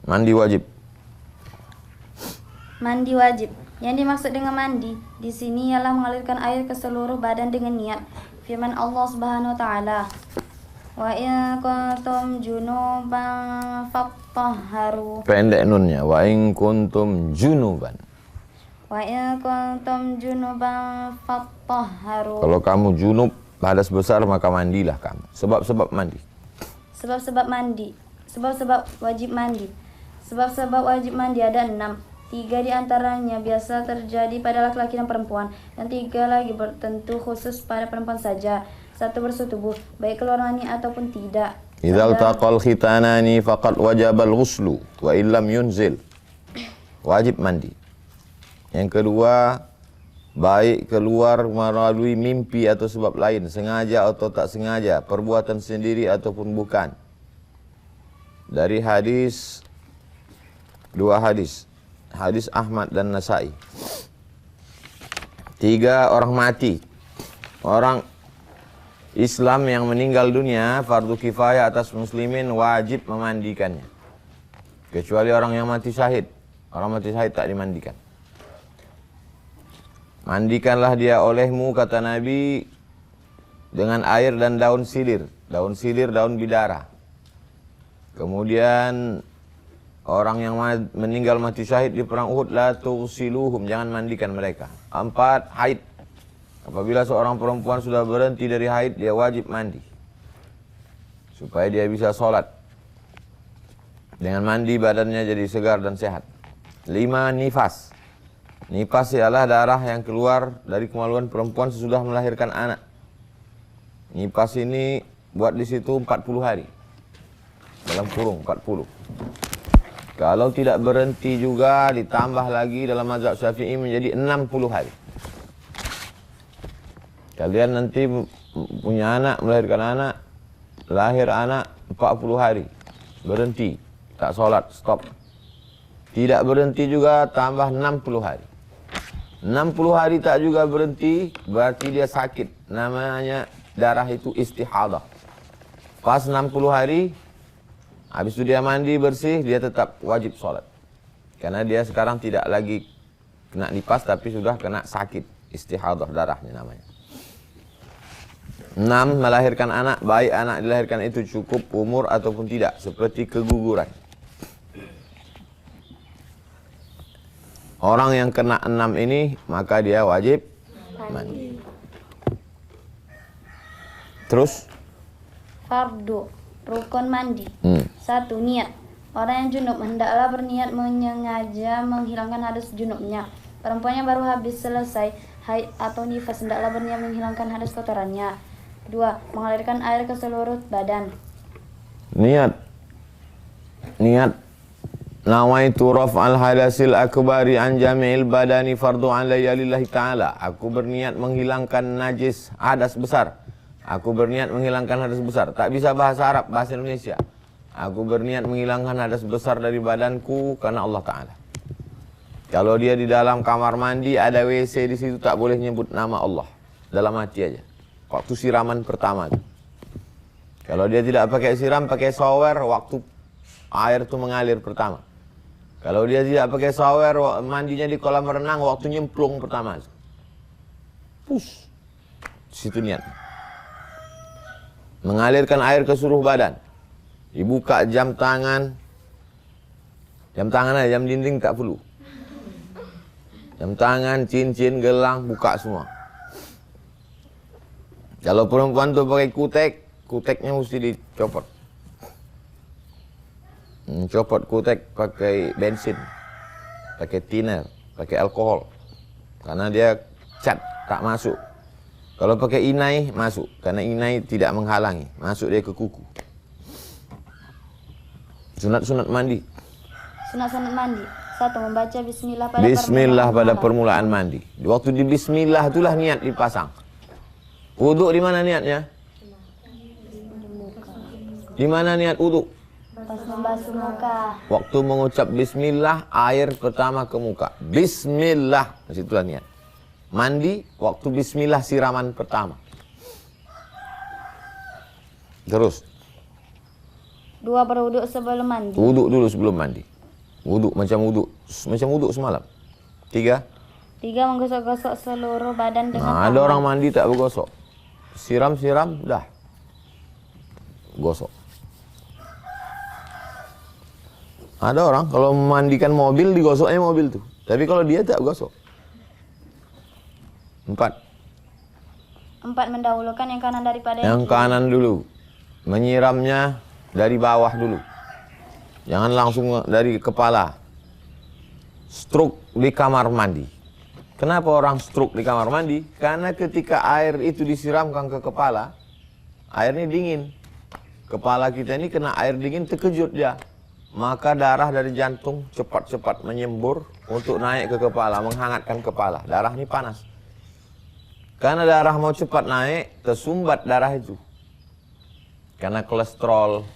Mandi wajib. Mandi wajib. Yang dimaksud dengan mandi di sini ialah mengalirkan air ke seluruh badan dengan niat. Firman Allah Subhanahu wa taala, "Wa in kuntum junuban fattahharu." Pendek nunnya. Wa in kuntum junuban. Wa in kuntum junuban fattahharu. Kalau kamu junub, hadas besar, maka mandilah kamu. Sebab-sebab mandi. Sebab-sebab mandi. Sebab-sebab wajib mandi. Sebab-sebab wajib mandi ada 6. 3 di antaranya biasa terjadi pada laki-laki dan perempuan, dan 3 lagi bertentu khusus pada perempuan saja. 1 bersetubuh, baik keluar mani ataupun tidak. Idzal taqal khitanani faqad wajabal ghuslu wa illam yunzil. Wajib mandi. Yang kedua, baik keluar melalui mimpi atau sebab lain, sengaja atau tak sengaja, perbuatan sendiri ataupun bukan. Dari hadis, 2 hadis. Hadis Ahmad dan Nasai. 3 orang mati. Orang Islam yang meninggal dunia, fardu kifayah atas muslimin, wajib memandikannya. Kecuali orang yang mati syahid. Orang mati syahid tak dimandikan. Mandikanlah dia olehmu, kata Nabi, dengan air dan daun silir. Daun silir, daun bidara. Kemudian orang yang meninggal mati syahid di perang Uhud, la tughsiluhum, jangan mandikan mereka. 4, haid. Apabila seorang perempuan sudah berhenti dari haid, dia wajib mandi supaya dia bisa sholat. Dengan mandi badannya jadi segar dan sehat. 5, nifas. Nifas ialah darah yang keluar dari kemaluan perempuan sesudah melahirkan anak. Nifas ini buat di situ 40 hari. Dalam kurung 40. Kalau tidak berhenti juga, ditambah lagi dalam mazhab Syafi'i menjadi 60 hari. Kalian nanti punya anak, melahirkan anak, lahir anak 40 hari. Berhenti, tak sholat, stop. Tidak berhenti juga, tambah 60 hari. 60 hari tak juga berhenti, berarti dia sakit. Namanya darah itu istihadah. Pas 60 hari, habis itu dia mandi bersih, dia tetap wajib sholat. Karena dia sekarang tidak lagi kena nifas, tapi sudah kena sakit. Istihadah darahnya namanya. 6, melahirkan anak, baik anak dilahirkan itu cukup umur ataupun tidak. Seperti keguguran. Orang yang kena 6 ini, maka dia wajib mandi. Terus? Fardu, rukun mandi. 1, niat. Orang yang junub hendaklah berniat menyengaja menghilangkan hadas junubnya. Perempuan yang baru habis selesai haid atau nifas hendaklah berniat menghilangkan hadas kotorannya. 2, mengalirkan air ke seluruh badan. Niat. Nawaitu raf'al hadasil akbari an jami'il badani fardu alayya lillahi ta'ala. Aku berniat menghilangkan najis hadas besar. Aku berniat menghilangkan hadas besar. Tak bisa bahasa Arab, bahasa Indonesia. Aku berniat menghilangkan hadas besar dari badanku karena Allah Ta'ala. Kalau dia di dalam kamar mandi, ada WC di situ, tak boleh nyebut nama Allah. Dalam hati aja. Waktu siraman pertama. Kalau dia tidak pakai siram, pakai shower, waktu air itu mengalir pertama. Kalau dia tidak pakai shower, mandinya di kolam renang, waktu nyemplung pertama. Pus. Situ niat. Mengalirkan air ke seluruh badan. Dibuka jam tangan. Jam tangan aja, jam dinding tak perlu. Jam tangan, cincin, gelang, buka semua. Kalau perempuan tuh pakai kutek, kuteknya mesti dicopot. Copot kutek pakai bensin, pakai thinner, pakai alkohol. Karena dia cat, tak masuk. Kalau pakai inai, masuk. Karena inai tidak menghalangi. Masuk dia ke kuku. Sunat-sunat mandi. Sunat-sunat mandi. 1, membaca bismillah pada permulaan mandi. Waktu di bismillah itulah niat dipasang. Wuduk di mana niatnya? Di mana niat wuduk? Pas membasuh muka. Waktu mengucap bismillah, air pertama ke muka. Bismillah, disitulah niat. Mandi, waktu bismillah siraman pertama. Terus. 2, berwuduk sebelum mandi. Wuduk dulu sebelum mandi. Wuduk macam wuduk semalam. 3. 3. Menggosok-gosok seluruh badan dengan Nah, ada orang mandi tak bergosok. Siram-siram, dah. Gosok. Ada orang kalau memandikan mobil, digosoknya mobil tuh. Tapi kalau dia tak gosok. 4. 4. Mendahulukan yang kanan daripada Yang kanan dulu. Menyiramnya dari bawah dulu. Jangan langsung dari kepala. Stroke di kamar mandi. Kenapa orang stroke di kamar mandi? Karena ketika air itu disiramkan ke kepala, airnya dingin. Kepala kita ini kena air dingin, terkejut dia. Maka darah dari jantung cepat-cepat menyembur untuk naik ke kepala, menghangatkan kepala. Darah ini panas. Karena darah mau cepat naik, tersumbat darah itu. Karena kolesterol,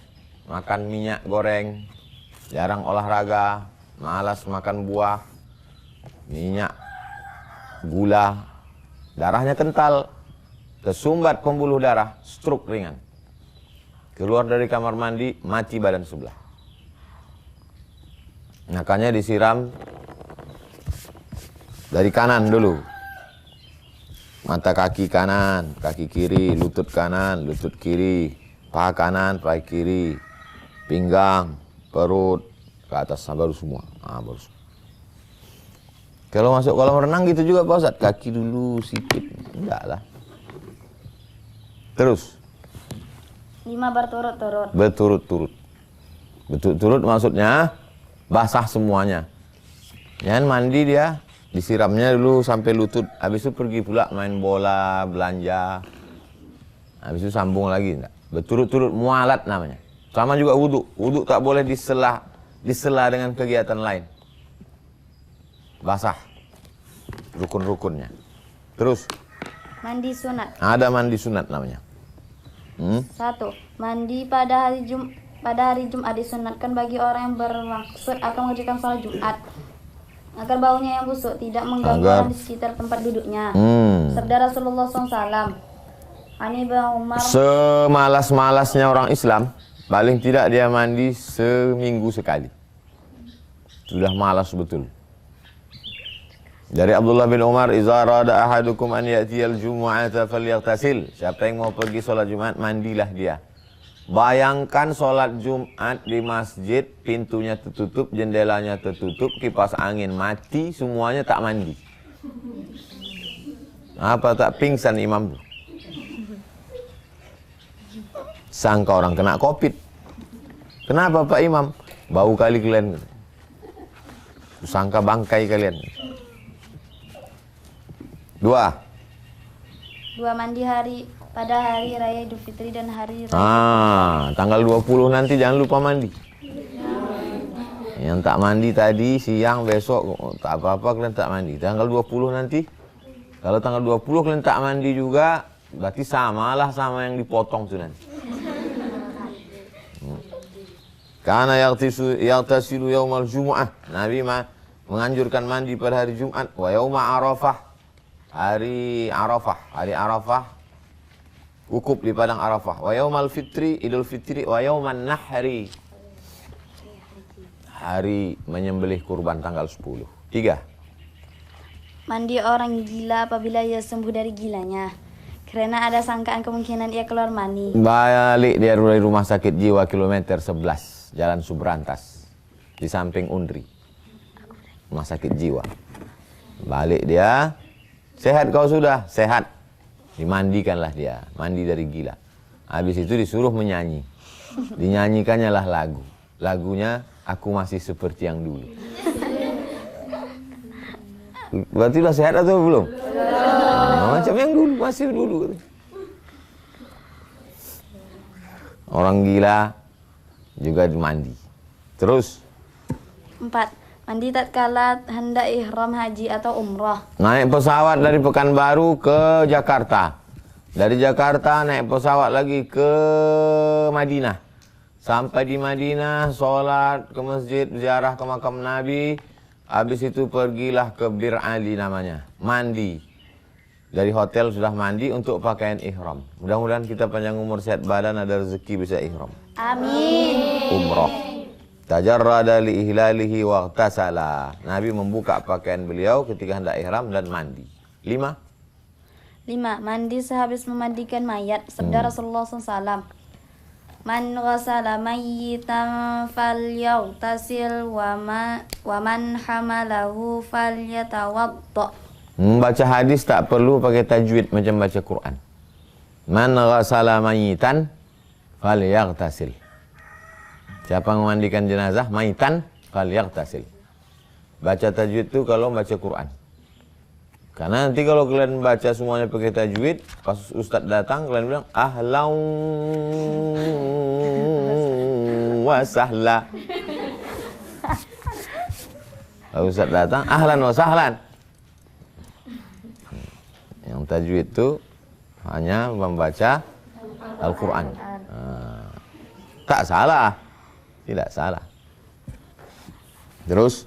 makan minyak goreng, jarang olahraga, malas makan buah, minyak, gula, darahnya kental, tersumbat pembuluh darah, stroke ringan. Keluar dari kamar mandi, mati badan sebelah. Makanya disiram dari kanan dulu. Mata kaki kanan, kaki kiri, lutut kanan, lutut kiri, paha kanan, paha kiri, pinggang, perut, ke atas, baru semua. Nah, baru semua. Kalau masuk kolam renang gitu juga Pak Ustadz, kaki dulu sikit, enggak lah. Terus. 5. Berturut-turut. Berturut-turut. Berturut-turut maksudnya basah semuanya. Jangan mandi dia, disiramnya dulu sampai lutut. Habis itu pergi pula main bola, belanja. Habis itu sambung lagi. Enggak. Berturut-turut, mualat namanya. Sama juga wudhu. Wudhu tak boleh disela dengan kegiatan lain. Basah. Rukun-rukunnya. Terus. Mandi sunat. Ada mandi sunat namanya. 1. Mandi pada hari Jumat disunatkan bagi orang yang bermaksud akan mengerjakan sholat Jumat agar baunya yang busuk tidak mengganggu orang di sekitar tempat duduknya. Sabda Rasulullah SAW. Ani bin Umar. Semalas-malasnya orang Islam, paling tidak dia mandi seminggu sekali. Sudah malas betul. Dari Abdullah bin Umar, "Iza rada ahadukum an ya'tiyal jumu'ata falyaghtasil." Siapa yang mau pergi sholat Jumat, mandilah dia. Bayangkan sholat Jumat di masjid, pintunya tertutup, jendelanya tertutup, kipas angin mati, semuanya tak mandi. Apa tak pingsan imam tuh? Sangka orang kena COVID. Kenapa Pak Imam? Bau kali kalian. Sangka bangkai kalian. 2. Mandi pada hari raya Idul Fitri dan hari raya. Tanggal 20 nanti jangan lupa mandi. Yang tak mandi tadi, siang, besok, tak apa-apa kalian tak mandi. Tanggal 20 nanti, kalau tanggal 20 kalian tak mandi juga, berarti samalah sama yang dipotong tuh nanti. Karena yaghtasilu yaumal jumu'ah. Nabi menganjurkan mandi pada hari Jumat. Wa yauma Arafah. Hari Arafah, wukuf di padang Arafah. Wa yaumal fitri, Idul Fitri, wa yauman nahri. Hari menyembelih kurban tanggal 10. 3. Mandi orang gila apabila ia sembuh dari gilanya. Karena ada sangkaan kemungkinan ia keluar mani. Balik dia dari rumah sakit jiwa kilometer 11, Jalan Subrantas, di samping Undri. Rumah sakit jiwa. Balik dia. Sehat kau sudah? Sehat. Dimandikanlah dia. Mandi dari gila. Habis itu disuruh menyanyi. Dinyanyikannya lah lagu. Lagunya Aku Masih Seperti Yang Dulu. Berarti udah sehat atau belum? Macam yang dulu. Masih dulu. Orang gila juga dimandi. Terus. 4. Mandi tatkala hendak ihram haji atau umrah. Naik pesawat dari Pekanbaru ke Jakarta. Dari Jakarta naik pesawat lagi ke Madinah. Sampai di Madinah, sholat ke masjid, ziarah ke makam Nabi. Habis itu pergilah ke Bir Ali namanya. Mandi. Dari hotel sudah mandi untuk pakaian ihram. Mudah-mudahan kita panjang umur, sehat badan, ada rezeki bisa ihram. Amin. Umroh. tajarrada li ihlalihi wa ightasala. Nabi membuka pakaian beliau ketika hendak ihram dan mandi. 5. 5. Mandi sehabis memandikan mayat. Sabda Rasulullah SAW. Man ghasala mayyitan falyaghtasil wa man hamalahu falyatawadda. Membaca hadis tak perlu pakai tajwid macam baca Quran. Man ghasala mayyitan falyaghtasil. Siapa memandikan jenazah mayyitan falyaghtasil. Baca tajwid itu kalau baca Quran. Karena nanti kalau kalian baca semuanya pakai tajwid, pas ustadz datang kalian bilang ahlan wa sahla. Kalau ustadz datang ahlan wa sahlan. Yang tajwid itu hanya membaca Al-Quran. Tak salah, tidak salah. Terus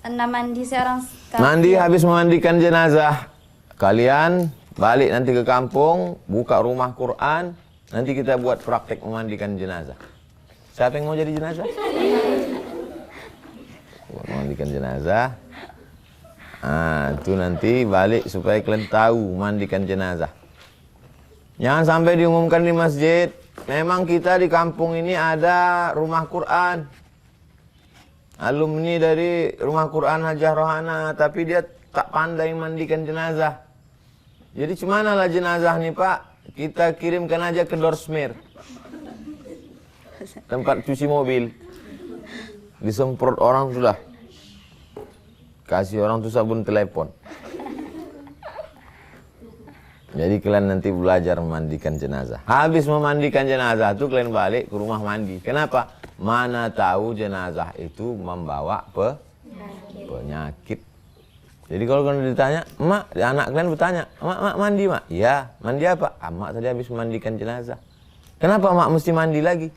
6. Mandi seorang kafir. mandi habis memandikan jenazah. Kalian balik nanti ke kampung, buka rumah Quran, nanti kita buat praktek memandikan jenazah. Siapa yang mau jadi jenazah? Buat memandikan jenazah. Itu nanti balik supaya kalian tahu memandikan jenazah. Jangan sampai diumumkan di masjid, memang kita di kampung ini ada rumah Quran. Alumni dari rumah Quran Hajah Rohana, tapi dia tak pandai mandikan jenazah. Jadi cemana lah jenazah nih Pak? Kita kirimkan aja ke Dorsmir, tempat cuci mobil. Disemprot orang sudah. Kasih orang tuh sabun telepon. Jadi kalian nanti belajar memandikan jenazah. Habis memandikan jenazah tuh kalian balik ke rumah mandi. Kenapa? Mana tahu jenazah itu membawa penyakit. Jadi kalau kalian ditanya, "Mak," anak kalian bertanya, "Mak mandi, Mak?" "Iya." "Mandi apa?" "Mak tadi habis memandikan jenazah." "Kenapa Mak mesti mandi lagi?"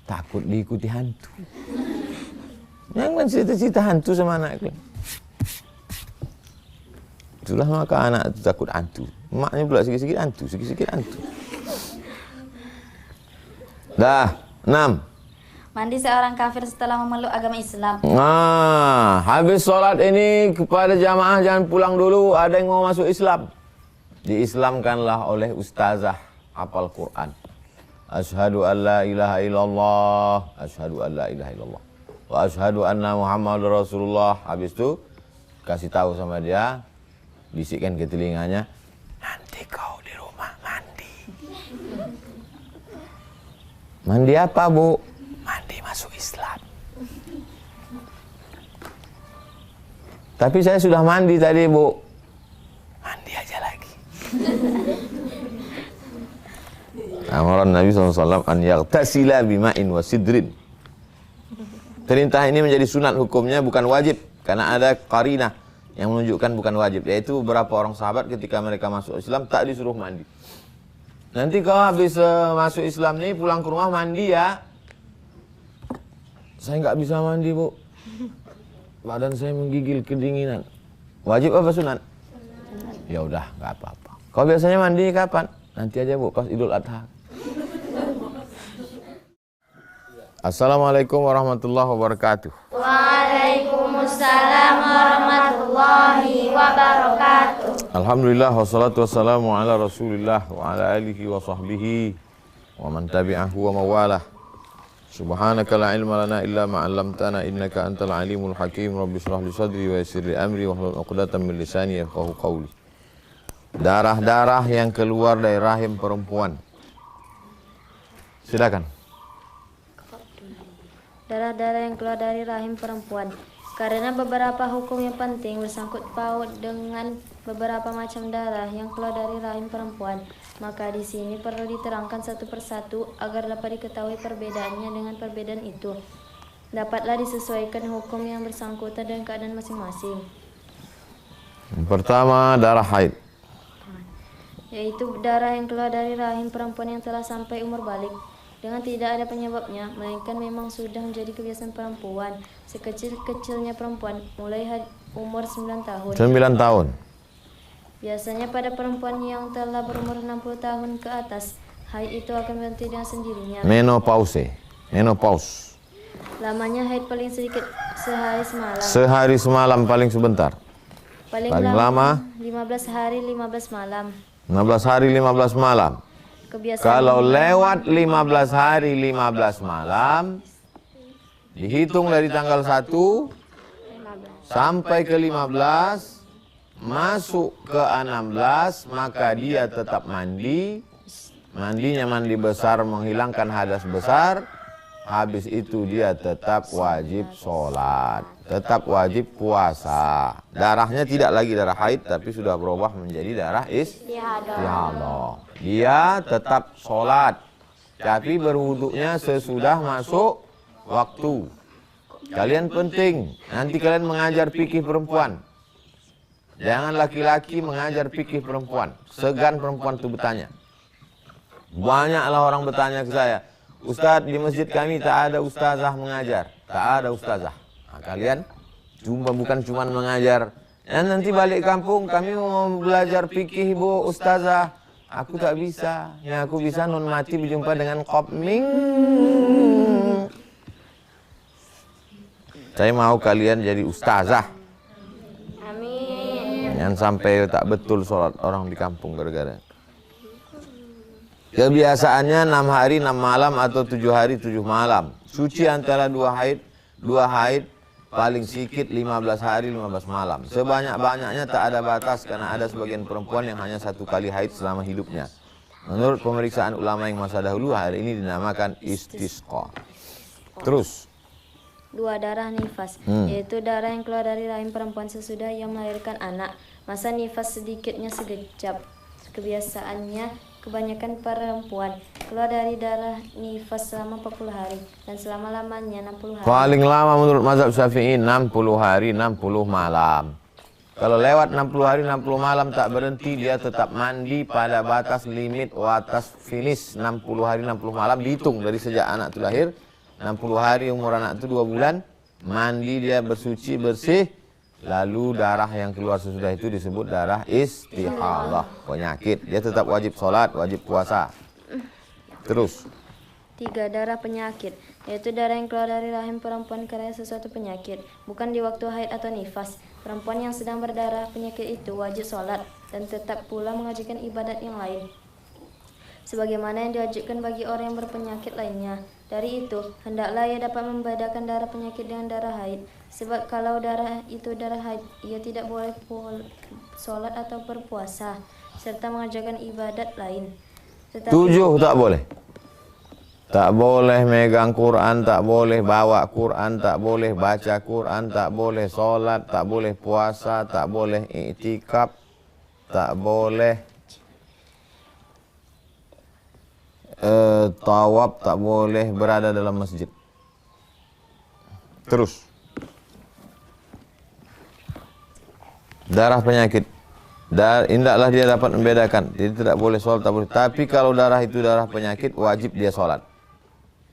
"Takut diikuti hantu." Jangan cerita-cerita hantu sama anak kalian. Itulah maka anak itu takut hantu. Maknya pula sikit-sikit hantu, sikit-sikit hantu. Dah, 6. Mandi seorang kafir setelah memeluk agama Islam. Habis sholat ini kepada jamaah jangan pulang dulu, ada yang mau masuk Islam. Diislamkanlah oleh ustazah hafal Quran. Asyhadu an la ilaha illallah, asyhadu an la ilaha illallah, wa asyhadu anna Muhammadur Rasulullah. Habis itu kasih tahu sama dia, bisikkan ke telinganya, nanti kau di rumah mandi. Mandi apa, Bu? Mandi masuk Islam. Tapi saya sudah mandi tadi, Bu. Mandi aja lagi. Amaran Nabi SAW an yaghtasila bima'in wa sidrin. Perintah ini menjadi sunat hukumnya, bukan wajib. Karena ada qarinah yang menunjukkan bukan wajib. Yaitu beberapa orang sahabat ketika mereka masuk Islam tak disuruh mandi. Nanti kau habis masuk Islam nih pulang ke rumah mandi ya. Saya nggak bisa mandi, Bu. Badan saya menggigil kedinginan. Wajib apa sunat? Ya udah, nggak apa-apa. Kau biasanya mandi kapan? Nanti aja, Bu, pas Idul Adha. Assalamualaikum warahmatullahi wabarakatuh. Waalaikumsalam warahmatullahi wabarakatuh. Alhamdulillah wassalatu wassalamu ala Rasulillah wa ala alihi wa sahbihi wa man tabi'ahu wa mawalah. Subhanaka la ilma lana illa ma 'allamtana innaka antal alimul hakim. Rabbi shrah li sadri wa yassir li amri wahlul 'uqdatam min lisani yafqahu qawli. Darah-darah yang keluar dari rahim perempuan. Silakan. Darah-darah yang keluar dari rahim perempuan. Karena beberapa hukum yang penting bersangkut paut dengan beberapa macam darah yang keluar dari rahim perempuan, maka di sini perlu diterangkan satu persatu agar dapat diketahui perbedaannya. Dengan perbedaan itu dapatlah disesuaikan hukum yang bersangkutan dengan keadaan masing-masing. Pertama, darah haid. Yaitu darah yang keluar dari rahim perempuan yang telah sampai umur balik dengan tidak ada penyebabnya, melainkan memang sudah menjadi kebiasaan perempuan sekecil-kecilnya perempuan mulai umur 9 tahun. 9 tahun. Biasanya pada perempuan yang telah berumur 60 tahun ke atas, haid itu akan berhenti dengan sendirinya. Menopause. Lamanya haid paling sedikit sehari semalam. Sehari semalam paling sebentar. Paling lama 15 hari 15 malam. 15 hari 15 malam. Kebiasaan Kalau lewat 15 hari 15 malam, dihitung dari tanggal 1 sampai ke 15, masuk ke 16, maka dia tetap mandi. Mandinya mandi besar menghilangkan hadas besar. Habis itu dia tetap wajib sholat, tetap wajib puasa. Darahnya tidak lagi darah haid, tapi sudah berubah menjadi darah istihadah. Dia tetap sholat, tapi berwuduknya sesudah masuk waktu. Kalian penting, nanti kalian mengajar fikih perempuan. Jangan laki-laki mengajar fikih perempuan. Segan perempuan itu bertanya. Banyaklah orang bertanya ke saya, Ustadz, di masjid kami tak ada ustazah mengajar. Tak ada ustazah. Nah, kalian bukan cuma mengajar. Nanti balik kampung kami mau belajar fikih bu ustazah. Aku tak bisa. Ya aku bisa nun mati berjumpa dengan kopming. Saya mau kalian jadi ustazah. Amin. Jangan sampai tak betul sholat orang di kampung gara-gara. Kebiasaannya 6 hari 6 malam atau 7 hari 7 malam. Suci antara 2 haid paling sedikit 15 hari 15 malam. Sebanyak-banyaknya tak ada batas karena ada sebagian perempuan yang hanya 1 kali haid selama hidupnya. Menurut pemeriksaan ulama yang masa dahulu, hari ini dinamakan istisqa. Terus 2 darah nifas, yaitu darah yang keluar dari rahim perempuan sesudah ia melahirkan anak. Masa nifas sedikitnya sekejap. Kebiasaannya kebanyakan perempuan keluar dari darah nifas selama 40 hari dan selama-lamanya 60 hari. Paling lama menurut mazhab Syafi'i 60 hari 60 malam. Kalau lewat 60 hari 60 malam tak berhenti, dia tetap mandi pada batas limit watas finish 60 hari 60 malam. Dihitung dari sejak anak itu lahir, 60 hari umur anak itu 2 bulan, mandi dia bersuci bersih. Lalu darah yang keluar sesudah itu disebut darah istihadah, penyakit. Dia tetap wajib sholat, wajib puasa. Terus 3 darah penyakit, yaitu darah yang keluar dari rahim perempuan karena sesuatu penyakit, bukan di waktu haid atau nifas. Perempuan yang sedang berdarah penyakit itu wajib sholat dan tetap pula mengajukan ibadat yang lain, sebagaimana yang diwajibkan bagi orang yang berpenyakit lainnya. Dari itu, hendaklah ia dapat membedakan darah penyakit dengan darah haid. Sebab kalau darah itu darah haid, ia tidak boleh sholat atau berpuasa, serta mengajarkan ibadat lain. 7 tak boleh. Tak boleh megang Quran, tak boleh bawa Quran, tak boleh baca Quran, tak boleh sholat, tak boleh puasa, tak boleh iktikaf, tak boleh tawaf, tak boleh berada dalam masjid. Terus darah penyakit, hendaklah dia dapat membedakan. Jadi tidak boleh sholat, tak boleh. Tapi kalau darah itu darah penyakit, wajib dia sholat.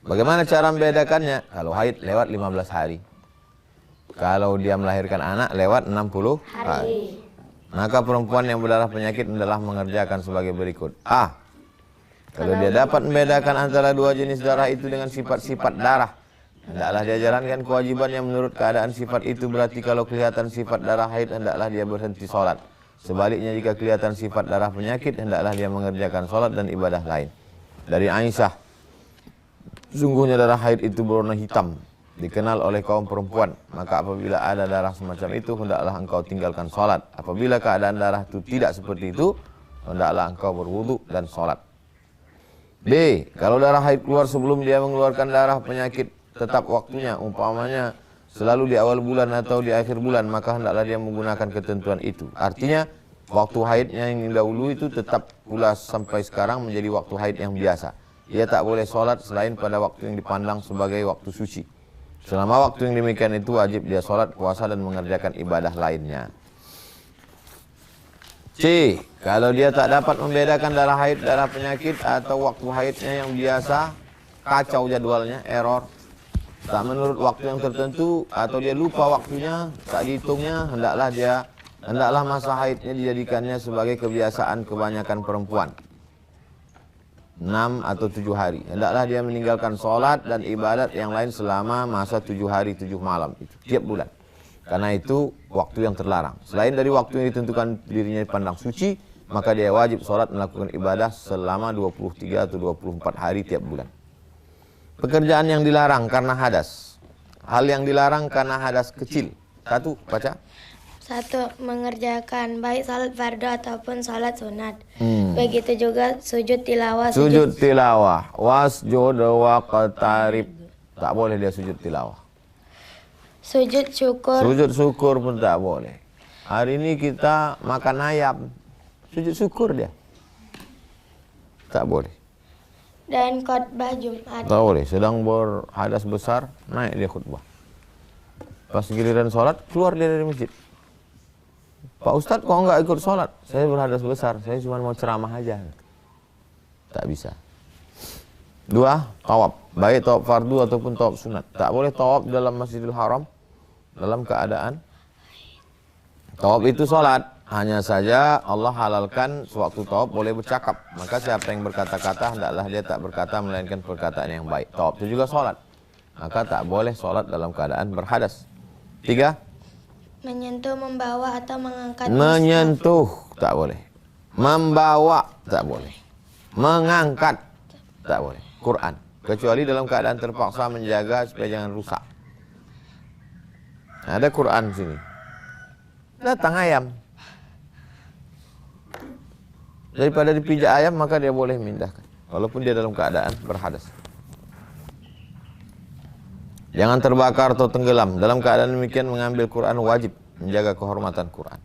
Bagaimana cara membedakannya? Kalau haid lewat 15 hari. Kalau dia melahirkan anak lewat 60 hari. Maka perempuan yang berdarah penyakit adalah mengerjakan sebagai berikut. Kalau dia dapat membedakan antara 2 jenis darah itu dengan sifat-sifat darah, hendaklah dia jalankan kewajiban yang menurut keadaan sifat itu. Berarti kalau kelihatan sifat darah haid, hendaklah dia berhenti sholat. Sebaliknya jika kelihatan sifat darah penyakit, hendaklah dia mengerjakan sholat dan ibadah lain. Dari Aisyah, sungguhnya darah haid itu berwarna hitam, dikenal oleh kaum perempuan. Maka apabila ada darah semacam itu, hendaklah engkau tinggalkan sholat. Apabila keadaan darah itu tidak seperti itu, hendaklah engkau berwudu dan sholat. B. Kalau darah haid keluar sebelum dia mengeluarkan darah penyakit, tetap waktunya, umpamanya selalu di awal bulan atau di akhir bulan, maka hendaklah dia menggunakan ketentuan itu. Artinya waktu haidnya yang dahulu itu tetap pula sampai sekarang menjadi waktu haid yang biasa. Dia tak boleh sholat selain pada waktu yang dipandang sebagai waktu suci. Selama waktu yang demikian itu wajib dia sholat, puasa dan mengerjakan ibadah lainnya. C. Kalau dia tak dapat membedakan darah haid, darah penyakit atau waktu haidnya yang biasa, kacau jadwalnya, error, tak menurut waktu yang tertentu, atau dia lupa waktunya, tak dihitungnya, hendaklah masa haidnya dijadikannya sebagai kebiasaan kebanyakan perempuan. 6 atau 7 hari. Hendaklah dia meninggalkan sholat dan ibadat yang lain selama masa 7 hari 7 malam itu tiap bulan. Karena itu waktu yang terlarang. Selain dari waktu yang ditentukan dirinya dipandang suci, maka dia wajib sholat melakukan ibadah selama 23 atau 24 hari tiap bulan. Pekerjaan yang dilarang karena hadas. Hal yang dilarang karena hadas kecil. 1, baca. 1. Mengerjakan baik salat fardu ataupun salat sunat. Begitu juga sujud tilawah. Sujud tilawah. Wasjud waqtarib. Tak boleh dia sujud tilawah. Sujud syukur. Sujud syukur pun tak boleh. Hari ini kita makan ayam. Sujud syukur dia. Tak boleh. Dan khutbah Jumat. Tak boleh. Sedang berhadas besar, naik dia khutbah. Pas giliran sholat, keluar dia dari masjid. Pak Ustadz kok enggak ikut sholat? Saya berhadas besar, saya cuma mau ceramah aja. Tak bisa. 2, tawaf. Baik tawaf fardu ataupun tawaf sunat. Tak boleh tawaf dalam Masjidil Haram dalam keadaan tawaf itu sholat. Hanya saja Allah halalkan sewaktu tawaf boleh bercakap. Maka siapa yang berkata-kata, hendaklah dia tak berkata melainkan perkataan yang baik. Tawaf itu juga sholat. Maka tak boleh sholat dalam keadaan berhadas. 3, menyentuh, membawa atau mengangkat. menyentuh tak boleh. Membawa tak boleh. Mengangkat tak boleh. Quran. Kecuali dalam keadaan terpaksa menjaga supaya jangan rusak. Ada Quran sini. Datang ayam. Daripada dipijak ayam maka dia boleh mindahkan. Walaupun dia dalam keadaan berhadas. Jangan terbakar atau tenggelam. Dalam keadaan demikian mengambil Quran wajib menjaga kehormatan Quran.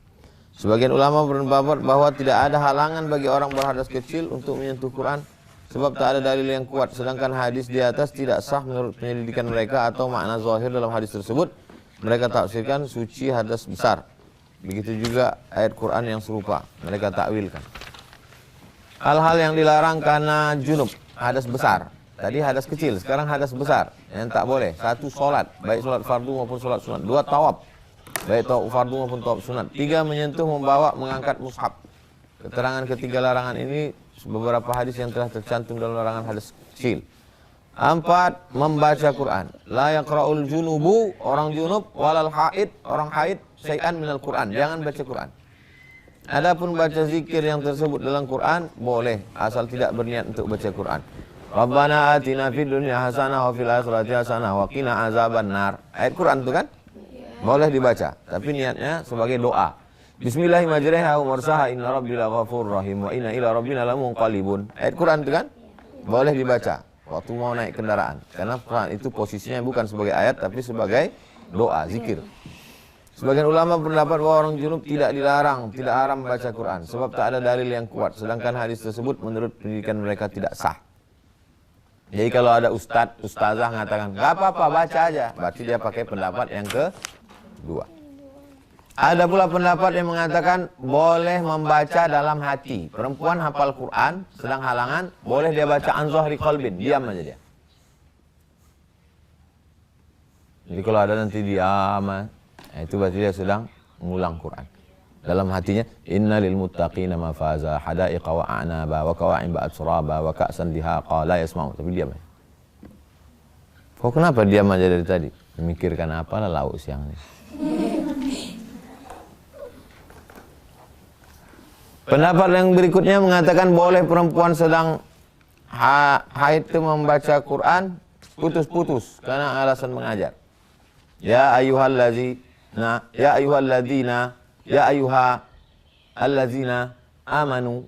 Sebagian ulama berpendapat bahwa tidak ada halangan bagi orang berhadas kecil untuk menyentuh Quran sebab tak ada dalil yang kuat. Sedangkan hadis di atas tidak sah menurut penyelidikan mereka atau makna zahir dalam hadis tersebut. Mereka tafsirkan suci hadas besar. Begitu juga ayat Quran yang serupa. Mereka takwilkan. Hal-hal yang dilarang karena junub, hadas besar. Tadi hadas kecil, sekarang hadas besar. Yang tak boleh. 1, sholat. Baik sholat fardu maupun sholat sunat. 2, tawaf. Baik tawaf fardu maupun tawaf sunat. 3, menyentuh, membawa, mengangkat mushaf. Keterangan ketiga larangan ini beberapa hadis yang telah tercantum dalam larangan hadas kecil. 4, membaca Quran. La yaqra'ul junubu, orang junub, walal haid, orang haid, syai'an minal Quran. Jangan baca Quran. Adapun baca zikir yang tersebut dalam Quran boleh asal tidak berniat untuk baca Quran. Rabbana atina fid dunya hasanah wa fil akhirati hasanah wa qina azabannar. Ayat Quran itu kan? Boleh dibaca, tapi niatnya sebagai doa. Bismillahirrahmanirrahim wa mursaha inna rabbil ghafurur rahim wa inna ila rabbina lamunqalibun. Ayat Quran itu kan? Boleh dibaca waktu mau naik kendaraan. Karena Quran itu posisinya bukan sebagai ayat tapi sebagai doa, zikir. Sebagian ulama berpendapat bahwa orang junub tidak dilarang, tidak haram membaca Quran sebab tak ada dalil yang kuat. Sedangkan hadis tersebut menurut pendidikan mereka tidak sah. Jadi kalau ada ustazah mengatakan nggak apa-apa baca aja, berarti dia pakai pendapat yang kedua. Ada pula pendapat yang mengatakan boleh membaca dalam hati. Perempuan hafal Quran sedang halangan, boleh dia baca an zahri qalbin, diam aja dia. Jadi kalau ada nanti diam, itu berarti dia sedang mengulang Quran. Dalam hatinya, inna lil muttaqina mafaza hadaiqa wa a'naba wa kawa'imba atsraba wa ka'san dihaqa la yasma'u. Tapi diam aja. Kok kenapa diam aja dari tadi? Memikirkan apalah lauk siang ini. Pendapat yang berikutnya mengatakan boleh perempuan sedang haid itu membaca Quran putus-putus karena alasan mengajar. Ya ayyuhallazina ya ayyuhallazina amanu.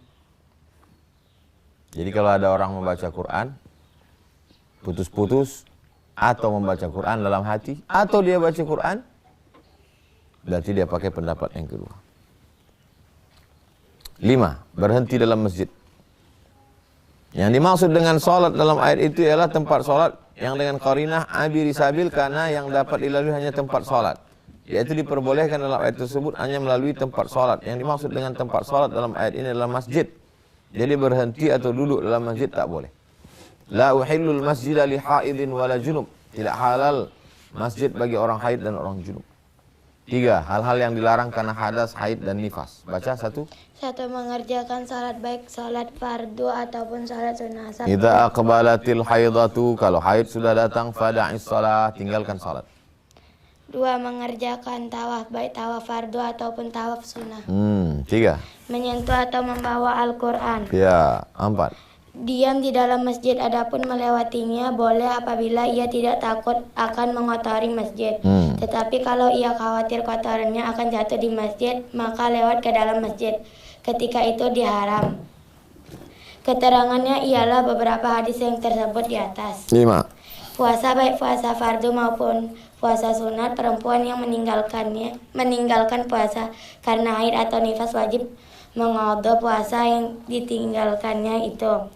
Jadi kalau ada orang membaca Quran putus-putus atau membaca Quran dalam hati atau dia baca Quran, berarti dia pakai pendapat yang kedua. 5, berhenti dalam masjid. Yang dimaksud dengan sholat dalam ayat itu ialah tempat sholat yang dengan qarinah abiri sabil, karena yang dapat dilalui hanya tempat sholat. Yaitu diperbolehkan dalam ayat tersebut hanya melalui tempat sholat. Yang dimaksud dengan tempat sholat dalam ayat ini adalah masjid. Jadi berhenti atau duduk dalam masjid tak boleh. La uhillul masjida li haidin wala junub. Tidak halal masjid bagi orang haid dan orang junub. 3. Hal-hal yang dilarang karena hadas, haid, dan nifas. Baca 1. 1. Mengerjakan salat baik salat fardu ataupun salat sunnah. Idza aqbalatil haidatu, kalau haid sudah datang, fada'is shalah, tinggalkan salat. 2. Mengerjakan tawaf baik tawaf fardu ataupun tawaf sunnah. 3. Menyentuh atau membawa Al-Quran. Ya, 4. Diam di dalam masjid, adapun melewatinya boleh apabila ia tidak takut akan mengotori masjid. Tetapi kalau ia khawatir kotorannya akan jatuh di masjid, maka lewat ke dalam masjid. Ketika itu diharam. Keterangannya ialah beberapa hadis yang tersebut di atas. 5. Puasa baik puasa fardu maupun puasa sunat, perempuan yang meninggalkan puasa karena haid atau nifas wajib menqadha puasa yang ditinggalkannya itu.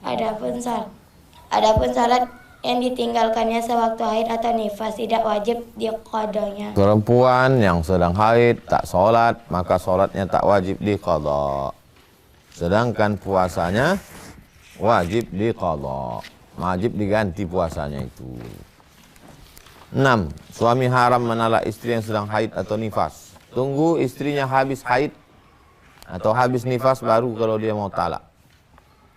Adapun salat yang ditinggalkannya sewaktu haid atau nifas tidak wajib diqadanya. Perempuan yang sedang haid tak sholat, maka sholatnya tak wajib diqadha. Sedangkan puasanya wajib diqadha. Wajib diganti puasanya itu. 6. Suami haram menalak istri yang sedang haid atau nifas. Tunggu istrinya habis haid atau habis nifas baru kalau dia mau talak.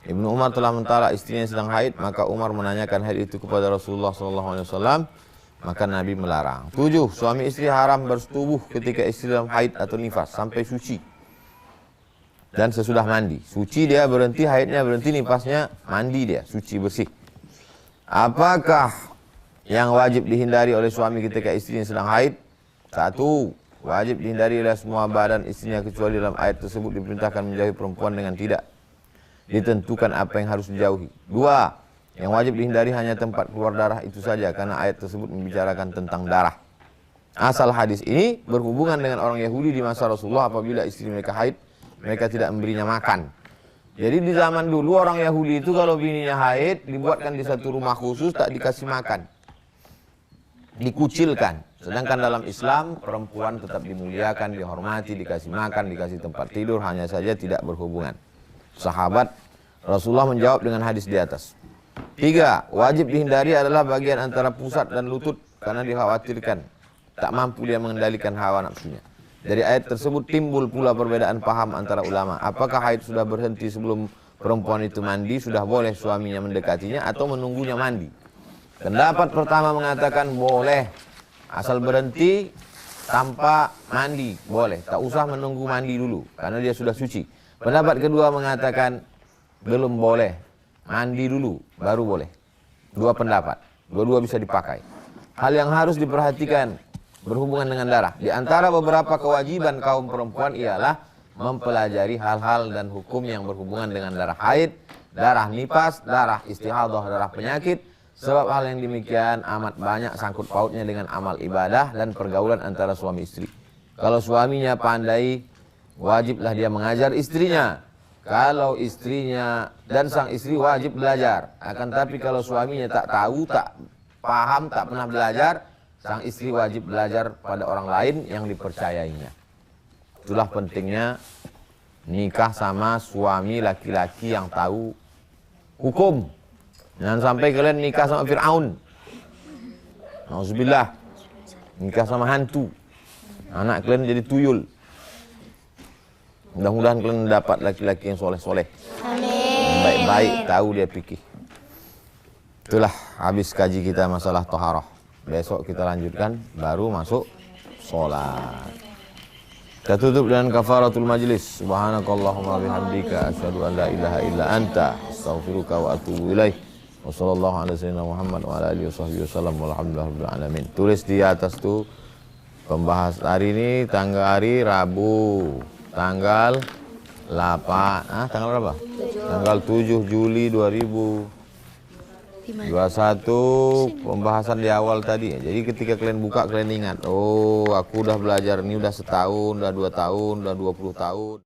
Ibnu Umar telah mentalak istrinya yang sedang haid, maka Umar menanyakan hal itu kepada Rasulullah SAW, maka Nabi melarang. 7. Suami istri haram bersetubuh ketika istri dalam haid atau nifas sampai suci dan sesudah mandi. Suci dia berhenti, haidnya berhenti, nifasnya mandi dia, suci bersih. Apakah yang wajib dihindari oleh suami ketika istrinya sedang haid? 1. Wajib dihindari oleh semua badan istrinya kecuali dalam ayat tersebut diperintahkan menjauhi perempuan dengan tidak ditentukan apa yang harus dijauhi. 2. Yang wajib dihindari hanya tempat keluar darah itu saja karena ayat tersebut membicarakan tentang darah. Asal hadis ini berhubungan dengan orang Yahudi di masa Rasulullah. Apabila istri mereka haid, mereka tidak memberinya makan. Jadi di zaman dulu orang Yahudi itu kalau bininya haid dibuatkan di satu rumah khusus, tak dikasih makan, dikucilkan. Sedangkan dalam Islam perempuan tetap dimuliakan, dihormati, dikasih makan, dikasih tempat tidur, hanya saja tidak berhubungan. Sahabat Rasulullah menjawab dengan hadis di atas. 3. Wajib dihindari adalah bagian antara pusat dan lutut karena dikhawatirkan tak mampu dia mengendalikan hawa nafsunya. Dari ayat tersebut timbul pula perbedaan paham antara ulama. Apakah haid sudah berhenti sebelum perempuan itu mandi, sudah boleh suaminya mendekatinya atau menunggunya mandi? Pendapat pertama mengatakan boleh, asal berhenti tanpa mandi boleh, tak usah menunggu mandi dulu karena dia sudah suci. Pendapat kedua mengatakan belum boleh, mandi dulu baru boleh. Dua pendapat, dua-dua bisa dipakai. Hal yang harus diperhatikan berhubungan dengan darah. Di antara beberapa kewajiban kaum perempuan ialah mempelajari hal-hal dan hukum yang berhubungan dengan darah haid, darah nifas, darah istihadah, darah penyakit. Sebab hal yang demikian amat banyak sangkut pautnya dengan amal ibadah dan pergaulan antara suami istri. Kalau suaminya pandai, wajiblah dia mengajar istrinya. Kalau istrinya dan sang istri wajib belajar. Akan tapi kalau suaminya tak tahu, tak paham, tak pernah belajar, sang istri wajib belajar pada orang lain yang dipercayainya. Itulah pentingnya nikah sama suami laki-laki yang tahu hukum. Jangan sampai kalian nikah sama Fir'aun. Nauzubillah. Nikah sama hantu. Anak kalian jadi tuyul. Mudah-mudahan kalian dapat laki-laki yang soleh-soleh. Amin. Baik-baik, tahu dia fikih. Itulah habis kaji kita masalah toharoh. Besok kita lanjutkan, baru masuk sholat. Kita tutup dengan kafaratul majlis. Subhanakallahumma bihamdika asyhadu an la ilaha illa anta astaghfiruka wa atubu ilaik. Wassallallahu ala sayyidina Muhammad wa ala alihi wasallam walhamdulillahirabbil alamin. Tulis di atas tuh pembahas hari ini hari Rabu tanggal 8 tanggal berapa? Tanggal 7 Juli 2021. Pembahasan di awal tadi. Jadi ketika kalian buka kalian ingat, oh aku udah belajar ini udah setahun, udah 2 tahun, udah 20 tahun.